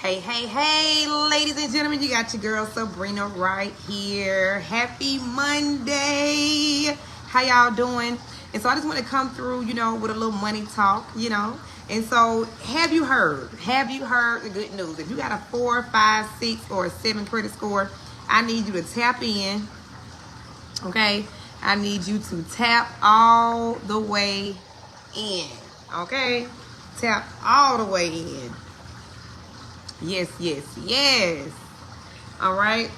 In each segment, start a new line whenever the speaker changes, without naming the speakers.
Hey, ladies and gentlemen, you got your girl Sabrina Wright here. Happy Monday. How y'all doing? And so I just want to come through, with a little money talk, And so have you heard the good news? If you got a 4, 5, 6, or a 7 credit score, I need you to tap in, okay? I need you to tap all the way in, okay? Tap all the way in. Yes. All right.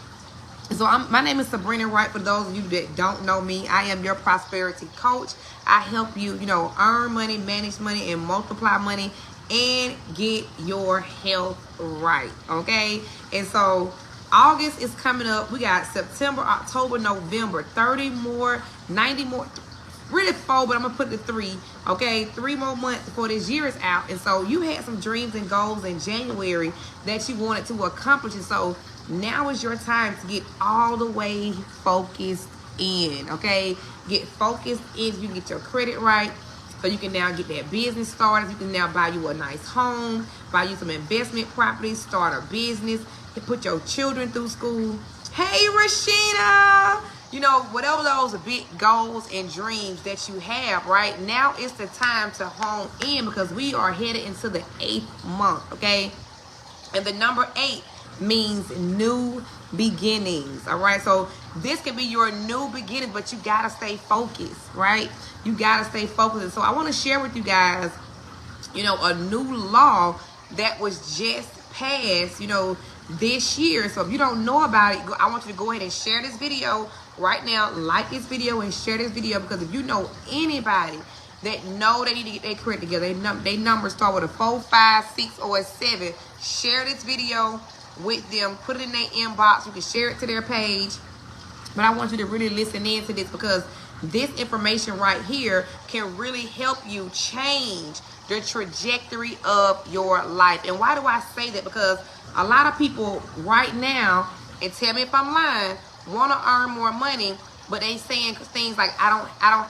So my name is Sabrina Wright. For those of you that don't know me, I am your prosperity coach. I help you, earn money, manage money, and multiply money, and get your health right. Okay. And so August is coming up. We got September, October, November, 30 more, 90 more. Really 4, but I'm going to put the 3, okay? 3 more months before this year is out. And so you had some dreams and goals in January that you wanted to accomplish. And so now is your time to get all the way focused in, okay? Get focused in so you can get your credit right. So you can now get that business started. You can now buy you a nice home, buy you some investment properties, start a business, put your children through school. Hey, Rashina! Whatever those big goals and dreams that you have, right? Now is the time to hone in because we are headed into the 8th month, okay? And the number 8 means new beginnings, all right? So this can be your new beginning, but you got to stay focused, right? You got to stay focused. And so I want to share with you guys, a new law that was just passed, this year. So if you don't know about it, I want you to go ahead and share this video right now. Like this video and share this video, because if you know anybody that know they need to get their credit together, they numbers start with a 4, 5, 6, or a 7, share this video with them. Put it in their inbox. You can share it to their page. But I want you to really listen in to this, because this information right here can really help you change the trajectory of your life. And why do I say that? Because a lot of people right now, and tell me if I'm lying, want to earn more money, but they saying things like,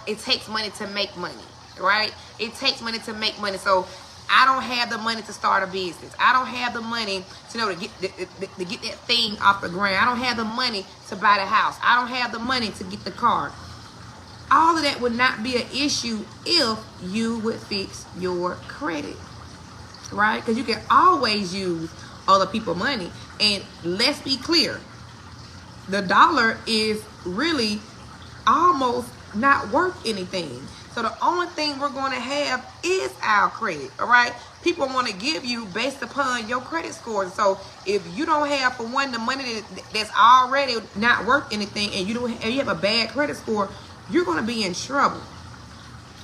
it takes money to make money, right? It takes money to make money. So I don't have the money to start a business. I don't have the money to get that thing off the ground. I don't have the money to buy the house. I don't have the money to get the car. All of that would not be an issue if you would fix your credit, right? Because you can always use other people's money. And let's be clear, the dollar is really almost not worth anything. So the only thing we're going to have is our credit, all right? People want to give you based upon your credit score. So if you don't have, for one, the money that's already not worth anything, and you have a bad credit score, you're going to be in trouble,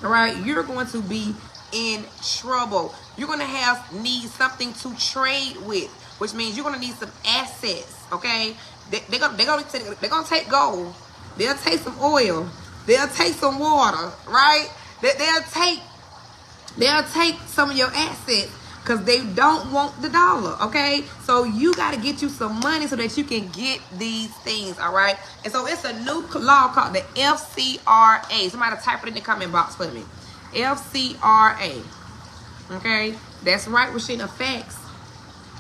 all right? You're going to be in trouble. You're going to need something to trade with, which means you're going to need some assets, okay? They're going to take gold. They'll take some oil. They'll take some water, right? They'll take some of your assets because they don't want the dollar, okay? So you got to get you some money so that you can get these things, all right? And so it's a new law called the FCRA. Somebody type it in the comment box for me. FCRA, okay? That's right, Rashina, facts.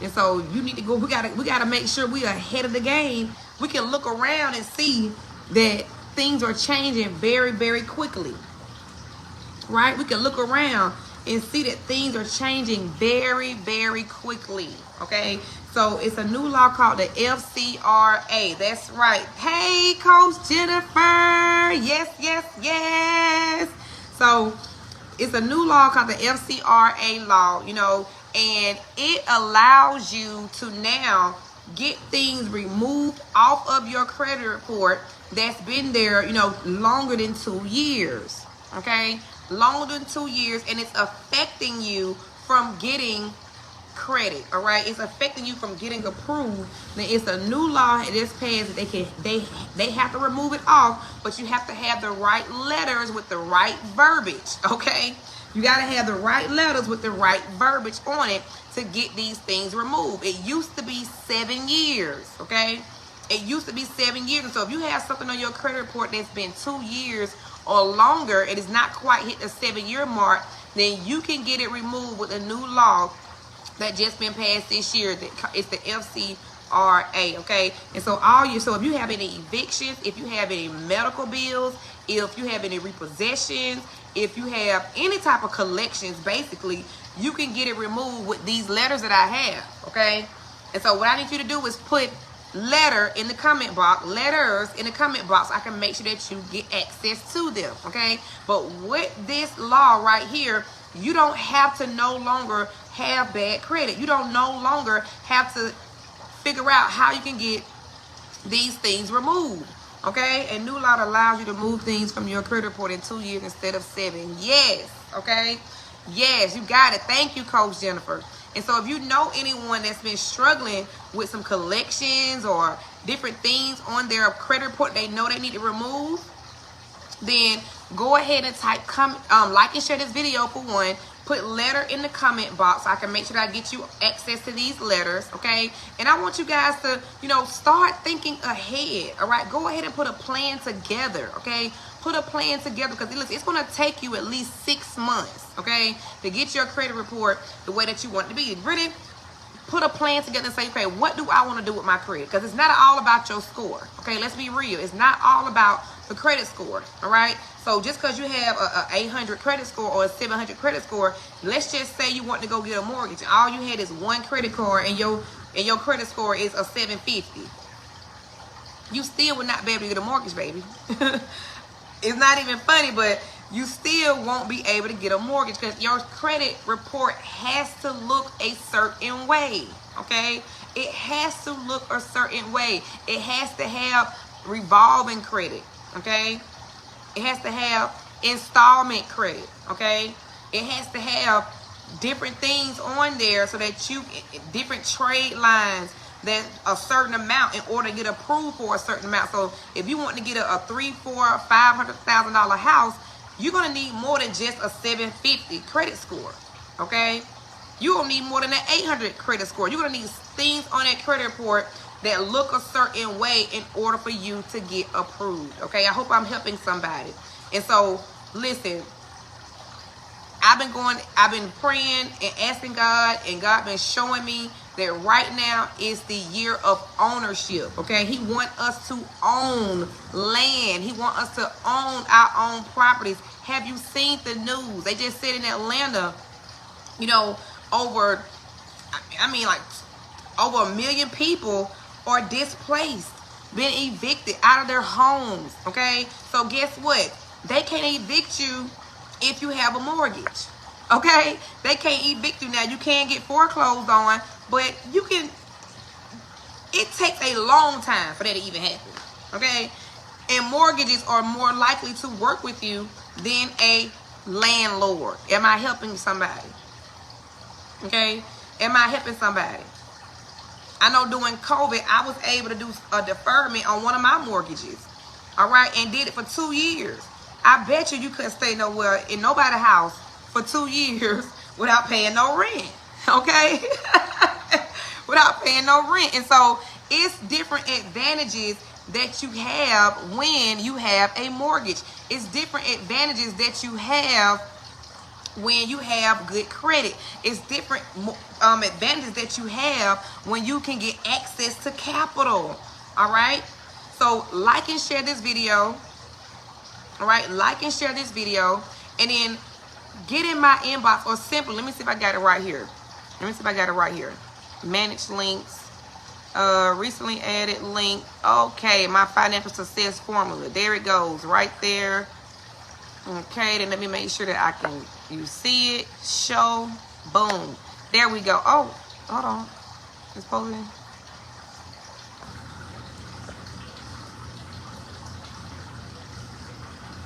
And so you need to go. We gotta make sure we are ahead of the game. We can look around and see that things are changing very, very quickly, right? We can look around and see that things are changing very, very quickly, okay? So it's a new law called the FCRA. That's right. Hey, Coach Jennifer. Yes. So it's a new law called the FCRA law, and it allows you to now get things removed off of your credit report that's been there, longer than 2 years, okay? Longer than 2 years, and it's affecting you from getting credit, all right? It's affecting you from getting approved. Now, it's a new law that is passed. They have to remove it off, but you have to have the right letters with the right verbiage, okay? You got to have the right letters with the right verbiage on it to get these things removed. It used to be 7 years, okay? It used to be 7 years. And so if you have something on your credit report that's been 2 years or longer, it is not quite hit the 7-year mark, then you can get it removed with a new law that just been passed this year. It's the FCRA, okay? And so if you have any evictions, if you have any medical bills, if you have any repossessions, if you have any type of collections, basically, you can get it removed with these letters that I have, okay? And so what I need you to do is put letters in the comment box. I can make sure that you get access to them, okay? But with this law right here, you don't have to no longer have bad credit. You don't no longer have to figure out how you can get these things removed, okay? And new law allows you to move things from your credit report in 2 years instead of 7. Yes, okay? Yes, you got it. Thank you, Coach Jennifer. And so if you know anyone that's been struggling with some collections or different things on their credit report they know they need to remove, then go ahead and type like and share this video for one. Put letter in the comment box so I can make sure that I get you access to these letters, okay? And I want you guys to, start thinking ahead, all right? Go ahead and put a plan together, okay? Put a plan together because it's going to take you at least 6 months, okay, to get your credit report the way that you want it to be. Really put a plan together and say, okay, what do I want to do with my credit? Because it's not all about your score, okay? Let's be real. It's not all about the credit score, all right? So just because you have a 800 credit score or a 700 credit score, let's just say you want to go get a mortgage. All you had is one credit card and your credit score is a 750. You still would not be able to get a mortgage, baby. It's not even funny, but you still won't be able to get a mortgage because your credit report has to look a certain way, okay? It has to look a certain way. It has to have revolving credit, okay? It has to have installment credit, okay? It has to have different things on there so that different trade lines, that a certain amount in order to get approved for a certain amount. So if you want to get a $300,000, $400,000, $500,000 house, you're going to need more than just a 750 credit score, okay? You're going to need more than an 800 credit score. You're going to need things on that credit report that look a certain way in order for you to get approved, okay? I hope I'm helping somebody. And so, listen, I've been praying and asking God, and God been showing me that right now is the year of ownership, okay? He wants us to own land. He wants us to own our own properties. Have you seen the news? They just said in Atlanta, over 1 million people are displaced, been evicted out of their homes, okay? So guess what? They can't evict you if you have a mortgage, okay? They can't evict you now. You can get foreclosed on, but it takes a long time for that to even happen, okay? And mortgages are more likely to work with you than a landlord. Am I helping somebody? Okay? Am I helping somebody? I know during COVID, I was able to do a deferment on one of my mortgages, all right, and did it for 2 years. I bet you couldn't stay nowhere in nobody's house for 2 years without paying no rent, okay? Without paying no rent. And so it's different advantages that you have when you have a mortgage. It's different advantages that you have when you have good credit. It's different advantages that you have when you can get access to capital, all right? So like and share this video, all right? Like and share this video, and then get in my inbox, or simply, let me see if I got it right here. Manage links, recently added link. Okay, my financial success formula. There it goes, right there. Okay, then let me make sure that you see it. Show, boom. There we go. Oh, hold on. It's posting.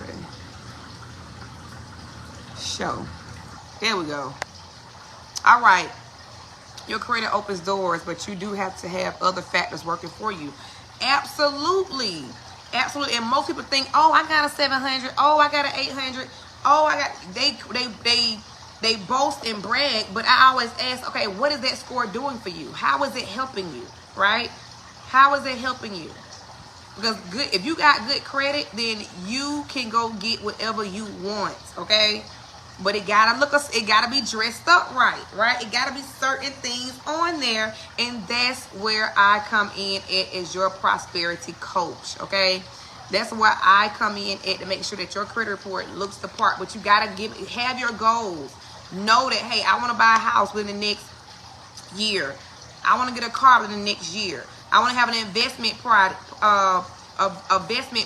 Okay. Show. There we go. All right. Your credit opens doors, but you do have to have other factors working for you. Absolutely. Absolutely. And most people think, oh, I got a 700. Oh, I got an 800. Oh, I got, they boast and brag, but I always ask, okay, what is that score doing for you? How is it helping you, right? How is it helping you? Because if you got good credit, then you can go get whatever you want, okay? but it gotta be dressed up right, right? It gotta be certain things on there, and that's where I come in as your prosperity coach, okay? That's where I come in to make sure that your credit report looks the part, but you gotta have your goals. Know that, hey, I want to buy a house within the next year. I want to get a car within the next year. I want to have an investment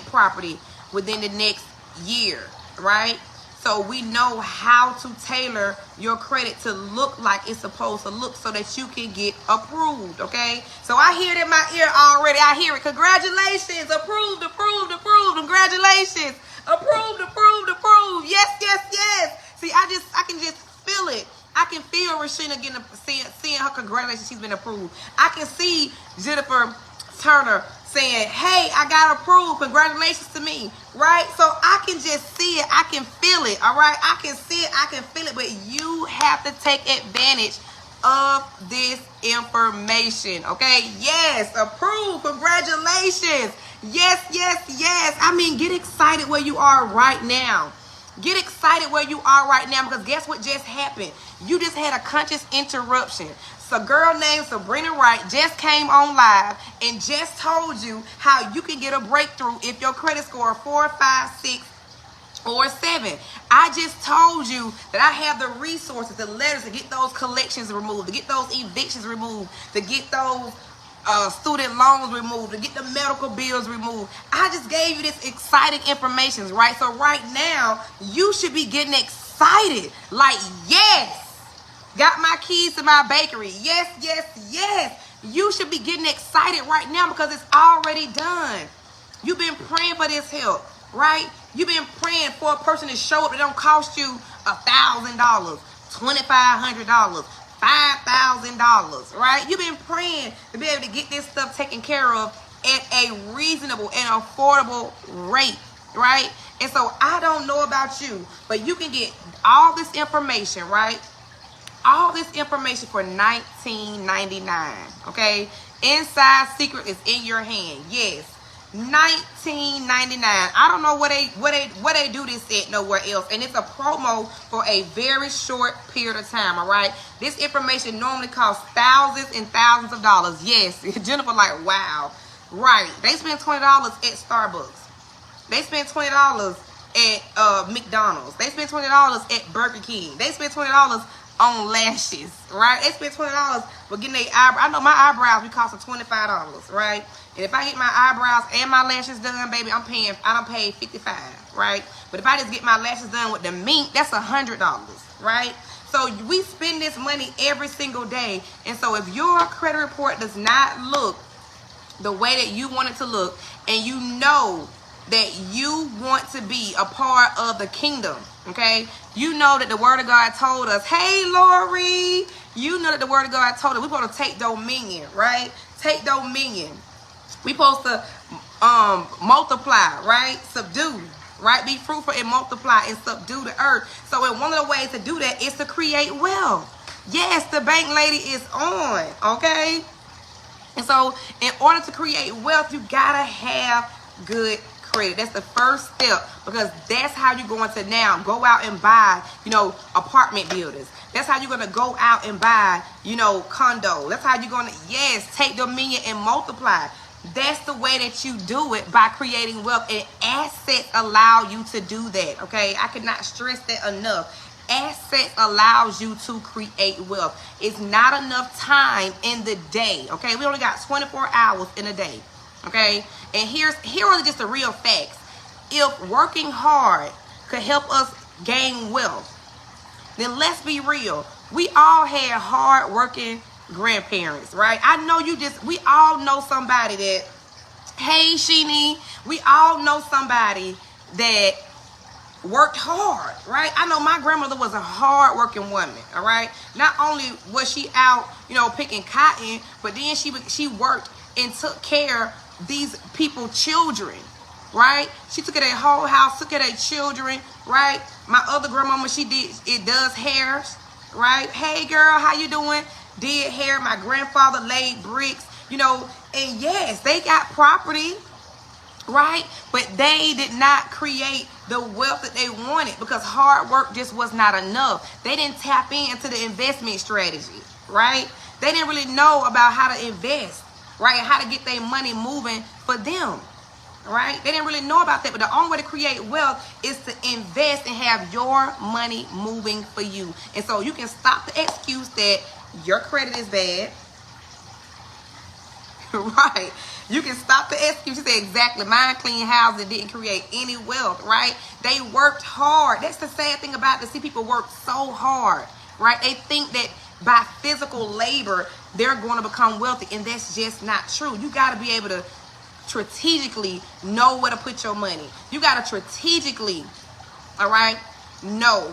property within the next year, right? So we know how to tailor your credit to look like it's supposed to look so that you can get approved, okay? So I hear it in my ear already. I hear it. Congratulations. Approved, approved, approved. Congratulations. Approved, approved, approved. Yes, yes, yes. See, I can just feel it. I can feel Rashina seeing her congratulations. She's been approved. I can see Jennifer Turner saying, hey, I got approved. Congratulations to me, right? So I can just see it. I can feel it, all right? I can see it. I can feel it. But you have to take advantage of this information, okay? Yes, approved. Congratulations. Yes, yes, yes. I mean, get excited where you are right now. Get excited where you are right now, because guess what just happened? You just had a conscious interruption. So a girl named Sabrina Wright just came on live and just told you how you can get a breakthrough if your credit score is 4, 5, 6, or 7. I just told you that I have the resources, the letters to get those collections removed, to get those evictions removed, to get those student loans removed, to get the medical bills removed. I just gave you this exciting information, right? So right now, you should be getting excited. Like, yes, got my keys to my bakery. Yes, yes, yes. You should be getting excited right now because it's already done. You've been praying for this help, right? You've been praying for a person to show up that don't cost you $1,000, $2,500. $5,000, right? You've been praying to be able to get this stuff taken care of at a reasonable and affordable rate, right? And so I don't know about you, but you can get all this information, right? All this information for $19.99, okay? Inside Secret is in your hand. Yes. $19.99. I don't know where they do this at nowhere else, and it's a promo for a very short period of time. All right, this information normally costs thousands and thousands of dollars. Yes, Jennifer, like, wow, right? They spend $20 at Starbucks. They spend $20 at McDonald's. They spend $20 at Burger King. They spend $20 on lashes, right? They spend $20 for getting their eyebrows. I know my eyebrows be costing $25, right? And if I get my eyebrows and my lashes done, baby, I don't pay $55, right? But if I just get my lashes done with the mink, that's $100, right? So we spend this money every single day. And so if your credit report does not look the way that you want it to look, and you know that you want to be a part of the kingdom, okay? You know that the word of God told us, hey, Lori, you know that the word of God told us we're supposed to take dominion, right? Take dominion. We're supposed to multiply, right? Subdue, right? Be fruitful and multiply and subdue the earth. So one of the ways to do that is to create wealth. Yes, the bank lady is on, okay? And so in order to create wealth, you gotta have good credit. That's the first step, because that's how you're going to now go out and buy, apartment buildings. That's how you're going to go out and buy, condo. That's how you're going to, yes, take dominion and multiply. That's the way that you do it, by creating wealth, and assets allow you to do that, okay? I cannot stress that enough. Assets allows you to create wealth. It's not enough time in the day, okay? We only got 24 hours in a day, okay? And here are just the real facts. If working hard could help us gain wealth, then let's be real. We all had hard-working grandparents, right? I know we all know somebody that, hey, Sheenie, we all know somebody that worked hard, right? I know my grandmother was a hard-working woman, all right? Not only was she out, picking cotton, but then she worked and took care of these people's children, right? She took care of their whole house, took care of their children, right? My other grandmama, does hairs, right? Hey, girl, how you doing? Did hair. My grandfather laid bricks, and yes, they got property, right? But they did not create the wealth that they wanted because hard work just was not enough. They didn't tap into the investment strategy, right? They didn't really know about how to invest, right? How to get their money moving for them, right? They didn't really know about that. But the only way to create wealth is to invest and have your money moving for you. And so you can stop the excuse that your credit is bad, right? You can stop the excuse. You say, exactly, mine clean house and didn't create any wealth, right? They worked hard. That's the sad thing about it. See, people work so hard, right? They think that by physical labor, they're going to become wealthy, and that's just not true. You got to be able to strategically know where to put your money. You got to strategically, all right, know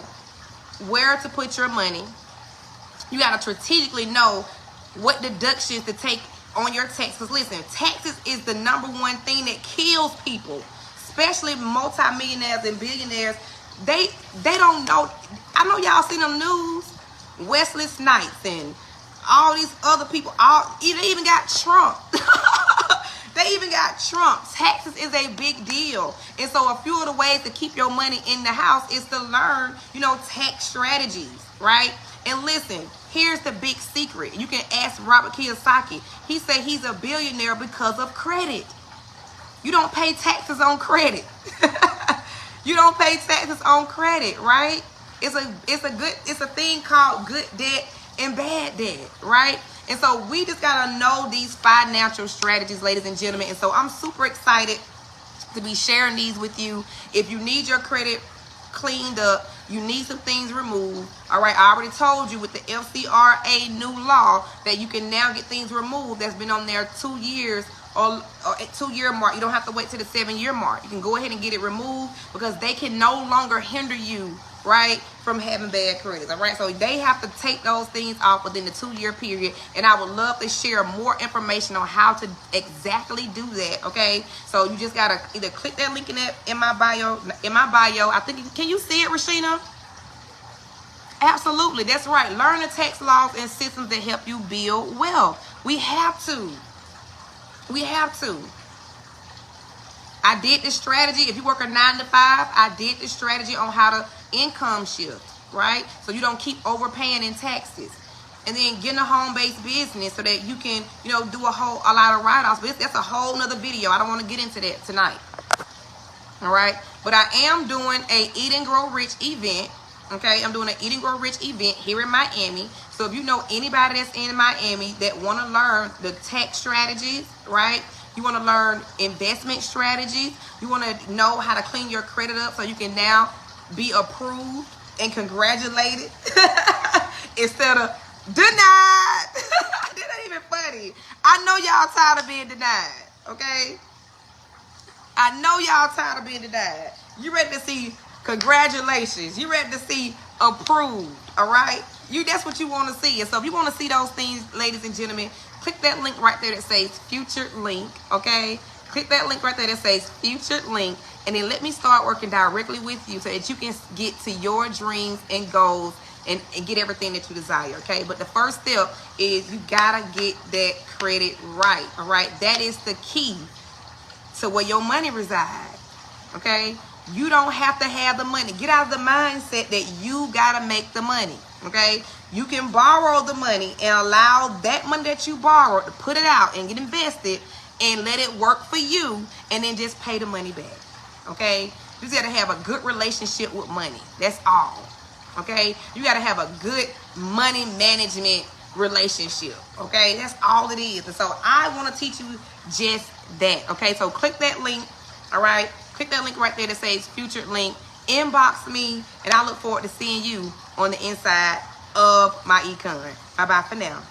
where to put your money. You got to strategically know what deductions to take on your taxes. Listen, taxes is the number one thing that kills people, especially multimillionaires and billionaires. They don't know. I know y'all seen on the news, Wesley Snipes and all these other people. They even got Trump. They even got Trump. Taxes is a big deal. And so a few of the ways to keep your money in the house is to learn, tax strategies, right? And listen, here's the big secret. You can ask Robert Kiyosaki. He said he's a billionaire because of credit. You don't pay taxes on credit. You don't pay taxes on credit, right? It's a thing called good debt and bad debt, right? And so we just gotta know these financial strategies, ladies and gentlemen. And so I'm super excited to be sharing these with you. If you need your credit cleaned up, you need some things removed, all right? I already told you with the FCRA new law that you can now get things removed that's been on there 2 years or at 2 year mark. You don't have to wait till the 7 year mark. You can go ahead and get it removed because they can no longer hinder you, right, from having bad credit, all right? So they have to take those things off within the 2 year period, and I would love to share more information on how to exactly do that, okay? So you just gotta either click that link in my bio. I think, can you see it, Rashina? Absolutely, that's right. Learn the tax laws and systems that help you build wealth. We have to. I did this strategy. If you work a 9 to 5, I did this strategy on how to income shift, right? So you don't keep overpaying in taxes. And then getting a home-based business so that you can, do a lot of write-offs. But that's a whole nother video. I don't want to get into that tonight. All right? But I am doing a Eat and Grow Rich event. Okay? I'm doing an Eat and Grow Rich event here in Miami. So if you know anybody that's in Miami that want to learn the tax strategies, right? You want to learn investment strategies. You want to know how to clean your credit up so you can now be approved and congratulated instead of denied. That ain't even funny. I know y'all tired of being denied, okay? I know y'all tired of being denied. You ready to see congratulations. You ready to see approved, all right? That's what you want to see. And so if you want to see those things, ladies and gentlemen, click that link right there that says featured link, okay? Click that link right there that says featured link, and then let me start working directly with you so that you can get to your dreams and goals and get everything that you desire, okay? But the first step is you gotta get that credit right, all right? That is the key to where your money resides, okay? You don't have to have the money. Get out of the mindset that you gotta make the money, okay? You can borrow the money and allow that money that you borrowed to put it out and get invested and let it work for you, and then just pay the money back, okay? You just gotta have a good relationship with money. That's all, okay? You gotta have a good money management relationship, okay? That's all it is. And so I want to teach you just that, okay? So click that link, all right? Click that link right there that says featured link. Inbox me, and I look forward to seeing you on the inside of my econ. Bye-bye for now.